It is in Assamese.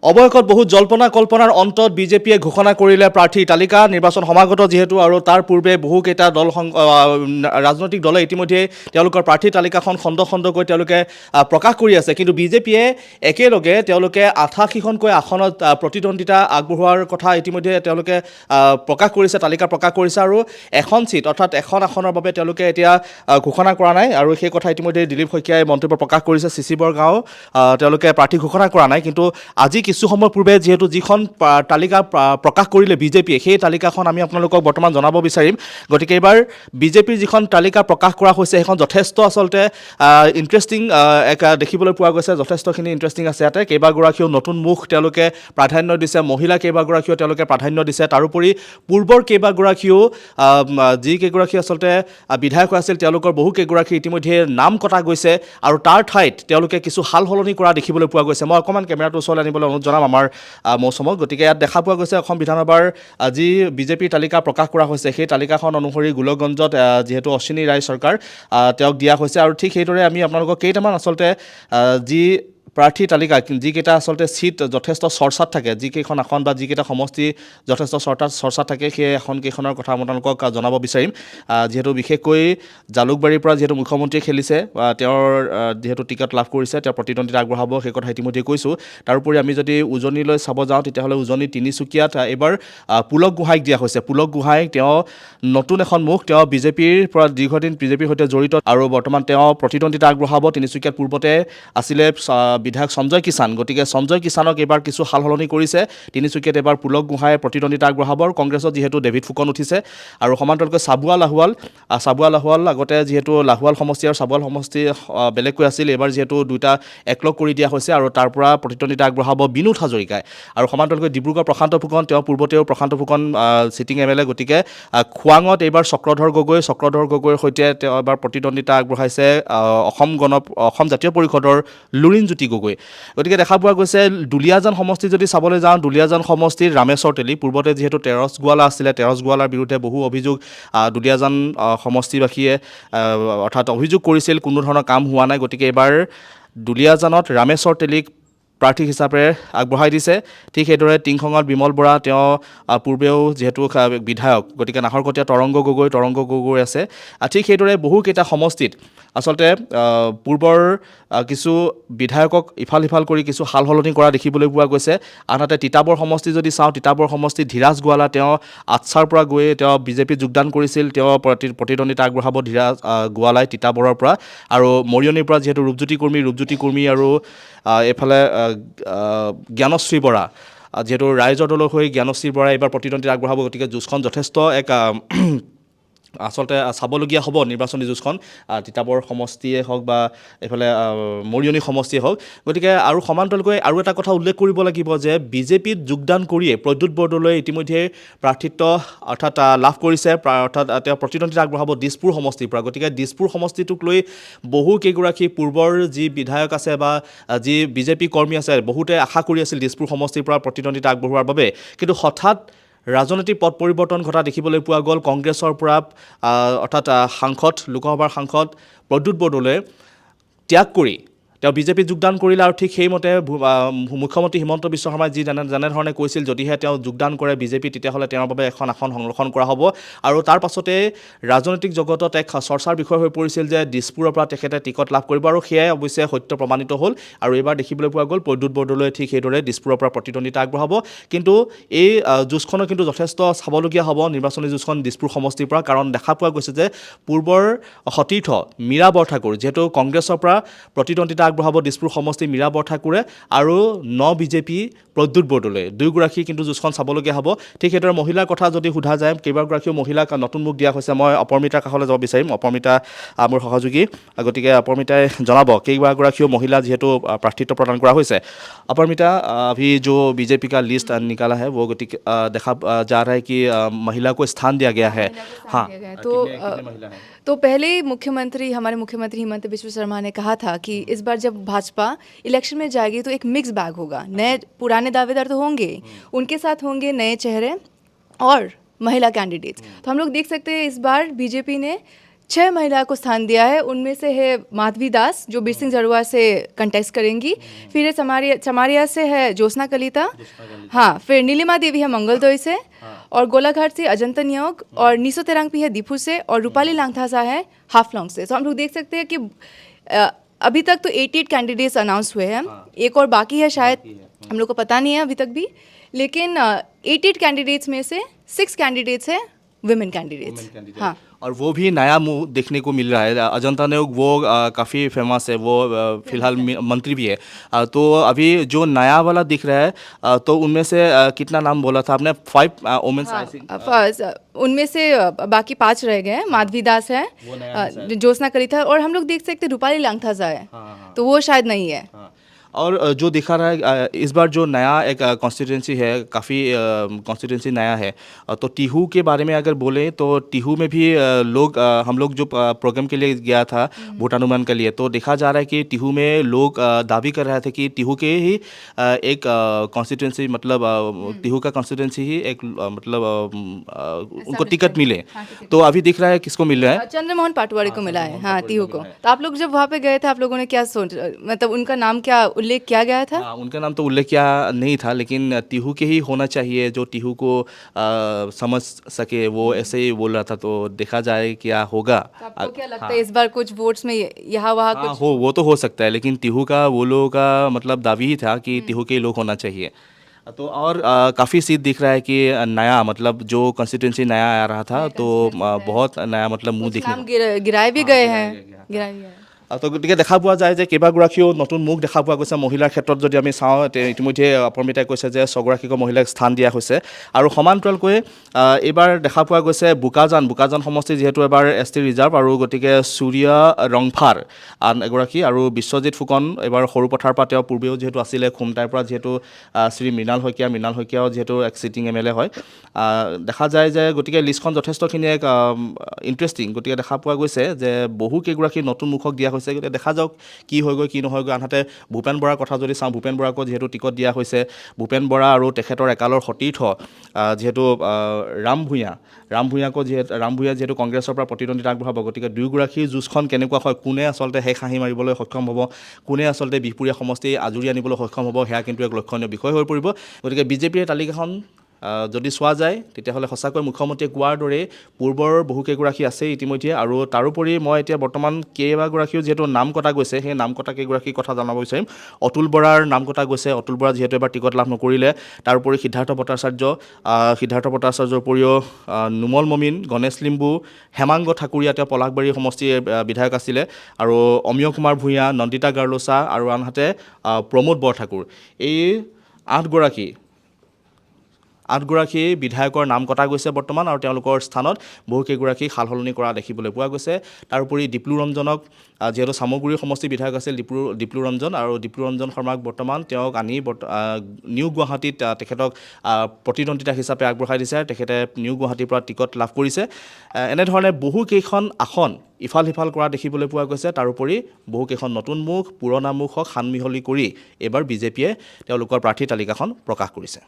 অৱশেষত বহু জল্পনা কল্পনাৰ অন্তত বিজেপিয়ে ঘোষণা কৰিলে প্ৰাৰ্থীৰ তালিকা নিৰ্বাচন সমাগত যিহেতু আৰু তাৰ পূৰ্বে বহুকেইটা ৰাজনৈতিক দলে ইতিমধ্যে তেওঁলোকৰ প্ৰাৰ্থীৰ তালিকাখন খণ্ড খণ্ডকৈ তেওঁলোকে প্ৰকাশ কৰি আছে কিন্তু বিজেপিয়ে একেলগে তেওঁলোকে 88খনকৈ আসনত প্ৰতিদ্বন্দ্বিতা আগবঢ়োৱাৰ কথা ইতিমধ্যে তেওঁলোকে প্ৰকাশ কৰিছে তালিকা প্ৰকাশ কৰিছে আৰু এখন সিট অৰ্থাৎ এখন আসনৰ বাবে তেওঁলোকে এতিয়া ঘোষণা কৰা নাই আৰু সেই কথা ইতিমধ্যে দিলীপ শইকীয়াই মন্তব্য প্ৰকাশ কৰিছে চিচিবৰ গাঁও তেওঁলোকে প্ৰাৰ্থী ঘোষণা কৰা নাই কিন্তু আজি কিছু সময় পূৰ্বে যেহেতু যিখন তালিকা প্ৰকাশ কৰিলে বিজেপিয়ে সেই তালিকাখন আমি আপোনালোকক বৰ্তমান জনাব বিচাৰিম গতিকে এইবাৰ বিজেপিৰ যিখন তালিকা প্ৰকাশ কৰা হৈছে সেইখন যথেষ্ট আচলতে ইণ্টাৰেষ্টিং এক দেখিবলৈ পোৱা গৈছে যথেষ্টখিনি ইণ্টাৰেষ্টিং আছে ইয়াতে কেইবাগৰাকীও নতুন মুখ তেওঁলোকে প্ৰাধান্য দিছে মহিলা কেইবাগৰাকীও তেওঁলোকে প্ৰাধান্য দিছে তাৰোপৰি পূৰ্বৰ কেইবাগৰাকীও যিকেইগৰাকী আচলতে বিধায়ক আছিল তেওঁলোকৰ বহু কেইগৰাকী ইতিমধ্যে নাম কটা গৈছে আৰু তাৰ ঠাইত তেওঁলোকে কিছু সাল সলনি কৰা দেখিবলৈ পোৱা গৈছে মই অকণমান কেমেৰাটো ওচৰলৈ আনিবলৈ অনুৰোধ জনাম আমাৰ মৌচুমক গতিকে ইয়াত দেখা পোৱা গৈছে অসম বিধানসভাৰ যি বিজেপিৰ তালিকা প্ৰকাশ কৰা হৈছে সেই তালিকাখন অনুসৰি গোলকগঞ্জত যিহেতু অশ্বিনী ৰায় চৰকাৰ তেওঁক দিয়া হৈছে আৰু ঠিক সেইদৰে আমি আপোনালোকক কেইটামান আচলতে যি প্ৰাৰ্থী তালিকা যিকেইটা আচলতে ছিট যথেষ্ট চৰ্চাত থাকে যিকেইখন আসন বা যিকেইটা সমষ্টি যথেষ্ট চৰ্চাত থাকে সেই আসনকেইখনৰ কথা মই আপোনালোকক জনাব বিচাৰিম যিহেতু বিশেষকৈ জালুকবাৰীৰ পৰা যিহেতু মুখ্যমন্ত্ৰীয়ে খেলিছে তেওঁৰ যিহেতু টিকট লাভ কৰিছে তেওঁ প্ৰতিদ্বন্দ্বিতা আগবঢ়াব সেই কথা ইতিমধ্যে কৈছোঁ তাৰোপৰি আমি যদি উজনিলৈ চাব যাওঁ তেতিয়াহ'লে উজনি তিনিচুকীয়াত এইবাৰ পুলক গোহাঁইক দিয়া হৈছে পুলক গোহাঁইক তেওঁ নতুন এখন মুখ তেওঁ বিজেপিৰ পৰা দীৰ্ঘদিন বিজেপিৰ সৈতে জড়িত আৰু বৰ্তমান তেওঁ প্ৰতিদ্বন্দ্বিতা আগবঢ়াব তিনিচুকীয়াত পূৰ্বতে আছিলে বিধায়ক সঞ্জয় কিষাণ গতিকে সঞ্জয় কিষাণক এইবাৰ কিছু সাল সলনি কৰিছে তিনিচুকীয়াত এইবাৰ পুলক গোহাঁইয়ে প্ৰতিদ্বন্দ্বিতা আগবঢ়াব আৰু কংগ্ৰেছত যিহেতু ডেভিড ফুকন উঠিছে আৰু সমান্তৰালকৈ চাবুৱা লাহোৱাল আগতে যিহেতু লাহোৱাল সমষ্টি আৰু চাবুৱাল সমষ্টি বেলেগকৈ আছিল এইবাৰ যিহেতু দুটা একলগ কৰি দিয়া হৈছে আৰু তাৰ পৰা প্ৰতিদ্বন্দ্বিতা আগবঢ়াব বিনোদ হাজৰিকাই আৰু সমান্তৰালকৈ ডিব্ৰুগড় প্ৰশান্ত ফুকন তেওঁ পূৰ্বতেও প্ৰশান্ত ফুকন চিটিং MLA গতিকে খোৱাঙত এইবাৰ চক্ৰধৰ গগৈৰ সৈতে তেওঁ এবাৰ প্ৰতিদ্বন্দ্বিতা আগবঢ়াইছে অসম জাতীয় পৰিষদৰ লুৰিণজ্যোতি গগৈ গতিকে দেখা পোৱা গৈছে দুলীয়াজান সমষ্টি যদি চাবলৈ যাওঁ দুলীয়াজান সমষ্টিৰ ৰামেশ্বৰ তেলী পূৰ্বতে যিহেতু তেৰছ গোৱালা আছিলে তেৰছ গোৱালাৰ বিৰুদ্ধে বহু অভিযোগ দুলীয়াজান সমষ্টিবাসীয়ে অৰ্থাৎ অভিযোগ কৰিছিল কোনো ধৰণৰ কাম হোৱা নাই গতিকে এইবাৰ দুলীয়াজানত ৰামেশ্বৰ তেলীক প্ৰাৰ্থী হিচাপে আগবঢ়াই দিছে ঠিক সেইদৰে টিংখঙত বিমল বৰা তেওঁ পূৰ্বেও যিহেতু বিধায়ক গতিকে নাহৰকটীয়া তৰংগ গগৈ আছে ঠিক সেইদৰে বহুকেইটা সমষ্টিত আচলতে পূৰ্বৰ কিছু বিধায়কক ইফাল সিফাল কৰি কিছু সাল সলনি কৰা দেখিবলৈ পোৱা গৈছে আনহাতে তিতাবৰ সমষ্টি যদি চাওঁ তিতাবৰ সমষ্টিত ধীৰাজ গোৱালা তেওঁ আটছাৰ পৰা গৈ তেওঁ বিজেপিত যোগদান কৰিছিল তেওঁ প্ৰতিদ্বন্দ্বিতা আগবঢ়াব ধীৰাজ গোৱালাই তিতাবৰৰ পৰা আৰু মৰিয়নিৰ পৰা যিহেতু ৰূপজ্যোতি কুৰ্মী আৰু এইফালে জ্ঞানশ্ৰী বৰা যিহেতু ৰাইজৰ দলৰ হৈ জ্ঞানশ্ৰী বৰাই এইবাৰ প্ৰতিদ্বন্দ্বিতা আগবঢ়াব গতিকে যুঁজখন যথেষ্ট এক আচলতে চাবলগীয়া হ'ব নিৰ্বাচনী যুঁজখন তিতাবৰ সমষ্টিয়ে হওক বা এইফালে মৰিয়নি সমষ্টিয়ে হওক গতিকে আৰু সমান্তৰালকৈ আৰু এটা কথা উল্লেখ কৰিব লাগিব যে বিজেপিত যোগদান কৰিয়ে প্ৰদ্যুৎ বৰদলৈ ইতিমধ্যে প্ৰাৰ্থিত্ব অৰ্থাৎ লাভ কৰিছে অৰ্থাৎ তেওঁ প্ৰতিদ্বন্দ্বিতা আগবঢ়াব দিছপুৰ সমষ্টিৰ পৰা গতিকে দিছপুৰ সমষ্টিটোক লৈ বহু কেইগৰাকী পূৰ্বৰ যি বিধায়ক আছে বা যি বিজেপি কৰ্মী আছে বহুতে আশা কৰি আছিল দিছপুৰ সমষ্টিৰ পৰা প্ৰতিদ্বন্দ্বিতা আগবঢ়োৱাৰ বাবে কিন্তু হঠাৎ ৰাজনৈতিক পথ পৰিৱৰ্তন ঘটা দেখিবলৈ পোৱা গ'ল কংগ্ৰেছৰ পৰা অৰ্থাৎ লোকসভাৰ সাংসদ প্ৰদ্যুৎ বৰদলৈ ত্যাগ কৰি তেওঁ বিজেপিত যোগদান কৰিলে আৰু ঠিক সেইমতে মুখ্যমন্ত্ৰী হিমন্ত বিশ্ব শৰ্মাই যি যেনেধৰণে কৈছিল যদিহে তেওঁ যোগদান কৰে বিজেপি তেতিয়াহ'লে তেওঁৰ বাবে এখন আসন সংৰক্ষণ কৰা হ'ব আৰু তাৰ পাছতে ৰাজনৈতিক জগতত এক চৰ্চাৰ বিষয় হৈ পৰিছিল যে দিছপুৰৰ পৰা তেখেতে টিকট লাভ কৰিব আৰু সেয়াই অৱশ্যে সত্য প্ৰমাণিত হ'ল আৰু এইবাৰ দেখিবলৈ পোৱা গ'ল প্ৰদ্যুৎ বৰদলৈ ঠিক সেইদৰে দিছপুৰৰ পৰা প্ৰতিদ্বন্দ্বিতা আগবঢ়াব কিন্তু এই যুঁজখনো কিন্তু যথেষ্ট চাবলগীয়া হ'ব নিৰ্বাচনী যুঁজখন দিছপুৰ সমষ্টিৰ পৰা কাৰণ দেখা পোৱা গৈছে যে পূৰ্বৰ সতীৰ্থ মীৰা বৰঠাকুৰ যিহেতু কংগ্ৰেছৰ পৰা প্ৰতিদ্বন্দ্বিতা আগবঢ়াব দিছপুৰ সমষ্টি মীৰা বৰঠাকুৰে আৰু বিজেপি প্ৰদ্যুৎ বৰদলৈ দুয়োগৰাকী কিন্তু যুঁজখন চাবলগীয়া হ'ব ঠিক সেইদৰে মহিলাৰ কথা যদি সোধা যায় কেইবাগৰাকীও মহিলাক নতুন মুখ দিয়া হৈছে মই অপৰ্মিতাৰ কাষলৈ যাব বিচাৰিম অপৰ্মিতা মোৰ সহযোগী গতিকে অপৰ্মিতাই জনাব কেইবাগৰাকীও মহিলা যিহেতু প্ৰাৰ্থিত্ব প্ৰদান কৰা হৈছে অপৰ্মিতা अभी जो बीजेपी का लिस्ट निकाला है वो देखा जा रहा है कि महिला को स्थान दिया गया है हाँ तो पहले हमारे मुख्यमंत्री हिमंत बिस्व शर्मा ने कहा था कि इस बार जब भाजपा इलेक्शन में जाएगी तो एक मिक्स बैग होगा नए पुराने दावेदार तो होंगे उनके साथ होंगे नए चेहरे और महिला कैंडिडेट्स तो हम लोग देख सकते हैं इस बार बीजेपी ने 6 महिला को स्थान दिया है। उनमें से है माधवी दास जो बीर सिंह जड़ुआ से कंटेस्ट करेंगी, फिर है चमारिया से है ज्योत्सना कलिता, हाँ, फिर नीलिमा देवी है मंगलदोई से, और गोलाघाट से अजंता नियोग, और नीसो तेरांगपी है दीपू से, और रूपाली लांगथासा है हाफलॉन्ग से। तो हम लोग देख सकते हैं कि अभी तक तो 88 कैंडिडेट्स अनाउंस हुए हैं, एक और बाकी है शायद, हम लोग को पता नहीं है अभी तक भी, लेकिन 88 कैंडिडेट्स में से 6 कैंडिडेट्स है वुमेन कैंडिडेट्स। हाँ, और वो भी नया मुंह देखने को मिल रहा है। अजंता नेयोग वो काफ़ी फेमस है, वो फिलहाल मंत्री भी है। तो अभी जो नया वाला दिख रहा है, तो उनमें से कितना नाम बोला था आपने? 5 वुमेन्स आई थिंक। उनमें से बाकी 5 रह गए हैं। माधवी दास है, ज्योत्सना कलिता, और हम लोग देख सकते हैं रूपाली लांगथासा है, तो वो शायद नहीं है। और जो दिखा रहा है इस बार जो नया एक कॉन्स्टिट्यूंसी है, काफ़ी कॉन्स्टिट्यूंसी नया है। तो टीहू के बारे में अगर बोलें तो टीहू में भी लोग हम लोग जो प्रोग्राम के लिए गया था भूटानुमान के लिए, तो देखा जा रहा है कि टीहू में लोग दावी कर रहे थे कि टीहू के ही एक कॉन्स्टिट्यूंसी, मतलब टीहू का कॉन्स्टिट्यूंसी ही एक मतलब उनको टिकट मिले। तो अभी दिख रहा है किसको मिल रहा है? चंद्रमोहन पाटवारी को मिला है, हाँ, टीहू को। तो आप लोग जब वहाँ पे गए थे, आप लोगों ने क्या सोच, मतलब उनका नाम क्या उल्लेख किया गया था? उनका नाम तो उल्लेख किया नहीं था, लेकिन टीहू के ही होना चाहिए जो टीहू को समझ सके, वो ऐसे ही बोल रहा था। तो देखा जाए क्या होगा। तो आपको क्या लगता है इस बार कुछ वोट्स में यहाँ वहाँ कुछ हो, वो तो हो सकता है, लेकिन टीहू का वो लोगों का मतलब दावी ही था कि टीहू के ही लोग होना चाहिए। तो और काफ़ी सीट दिख रहा है कि नया, मतलब जो कॉन्स्टिट्यूंसी नया आ रहा था, तो बहुत नया मतलब मुंह दिखने नाम गिराए भी गए हैं, गिराए भी गए हैं। তো গতিকে দেখা পোৱা যায় যে কেইবাগৰাকীও নতুন মুখ দেখা পোৱা গৈছে। মহিলাৰ ক্ষেত্ৰত যদি আমি চাওঁ, ইতিমধ্যে অপৰ্মিতাই কৈছে যে 6গৰাকীকো মহিলাক স্থান দিয়া হৈছে। আৰু সমান্তৰালকৈ এইবাৰ দেখা পোৱা গৈছে বোকাজান সমষ্টি যিহেতু এবাৰ ST ৰিজাৰ্ভ, আৰু গতিকে সূৰ্য ৰংফাৰ আন এগৰাকী, আৰু বিশ্বজিৎ ফুকন এইবাৰ সৰুপথাৰ পৰা, তেওঁ পূৰ্বেও যিহেতু আছিলে খুমটাইৰ পৰা, যিহেতু শ্ৰী মৃণাল শইকীয়াও যিহেতু এক চিটিং MLA হয়। দেখা যায় যে গতিকে লিষ্টখন যথেষ্টখিনি এক ইণ্টাৰেষ্টিং। গতিকে দেখা পোৱা গৈছে যে বহুকেইগৰাকী নতুন মুখক দিয়া হৈছে। গতিকে দেখা যাওক কি হয়গৈ কি নহয়গৈ। আনহাতে ভূপেন বৰাৰ কথা যদি চাওঁ, ভূপেন বৰাকো যিহেতু টিকট দিয়া হৈছে, ভূপেন বৰা আৰু তেখেতৰ একালৰ সতীৰ্থ যিহেতু ৰাম ভূঞা যিহেতু কংগ্ৰেছৰ পৰা প্ৰতিদ্বন্দ্বিতা আগবঢ়াব। গতিকে দুয়োগৰাকীৰ যুঁজখন কেনেকুৱা হয়, কোনে আচলতে শেষ হাঁহি মাৰিবলৈ সক্ষম হ'ব, কোনে আচলতে বিহপুৰীয়া সমষ্টি আজৰি আনিবলৈ সক্ষম হ'ব, সেয়া কিন্তু এক লক্ষণীয় বিষয় হৈ পৰিব। গতিকে বিজেপিৰ তালিকাখন যদি চোৱা যায়, তেতিয়াহ'লে সঁচাকৈ মুখ্যমন্ত্ৰীয়ে কোৱাৰ দৰে পূৰ্বৰ বহুকেইগৰাকী আছে ইতিমধ্যে। আৰু তাৰোপৰি মই এতিয়া বৰ্তমান কেইবাগৰাকীও যিহেতু নাম কটা গৈছে, সেই নাম কটা কেইগৰাকীৰ কথা জনাব বিচাৰিম। অতুল বৰাৰ নাম কটা গৈছে। অতুল বৰা যিহেতু এবাৰ টিকট লাভ নকৰিলে। তাৰোপৰি সিদ্ধাৰ্থ ভট্টাচাৰ্যৰ উপৰিও নুমল মমিন, গণেশ লিম্বু, হেমাংগ ঠাকুৰীয়া, তেওঁ পলাশবাৰী সমষ্টিৰ বিধায়ক আছিলে, আৰু অমিয় কুমাৰ ভূঞা, নন্দিতা গাৰ্লোচা, আৰু আনহাতে প্ৰমোদ বৰঠাকুৰ। এই 8গৰাকী বিধায়কৰ নাম কটা গৈছে বৰ্তমান, আৰু তেওঁলোকৰ স্থানত বহুকেইগৰাকী সাল সলনি কৰা দেখিবলৈ পোৱা গৈছে। তাৰোপৰি ডিপ্লু ৰঞ্জনক, যিহেতু চামগুৰি সমষ্টিৰ বিধায়ক আছিল ডিপ্লু ৰঞ্জন, আৰু ডিপ্লু ৰঞ্জন শৰ্মাক বৰ্তমান তেওঁক আনি নিউ গুৱাহাটীত তেখেতক প্ৰতিদ্বন্দ্বিতা হিচাপে আগবঢ়াই দিছে। তেখেতে নিউ গুৱাহাটীৰ পৰা টিকট লাভ কৰিছে। এনেধৰণে বহুকেইখন আসন ইফাল সিফাল কৰা দেখিবলৈ পোৱা গৈছে। তাৰোপৰি বহুকেইখন নতুন মুখ, পুৰণা মুখক সানমিহলি কৰি এইবাৰ বিজেপিয়ে তেওঁলোকৰ প্ৰাৰ্থী তালিকাখন প্ৰকাশ কৰিছে।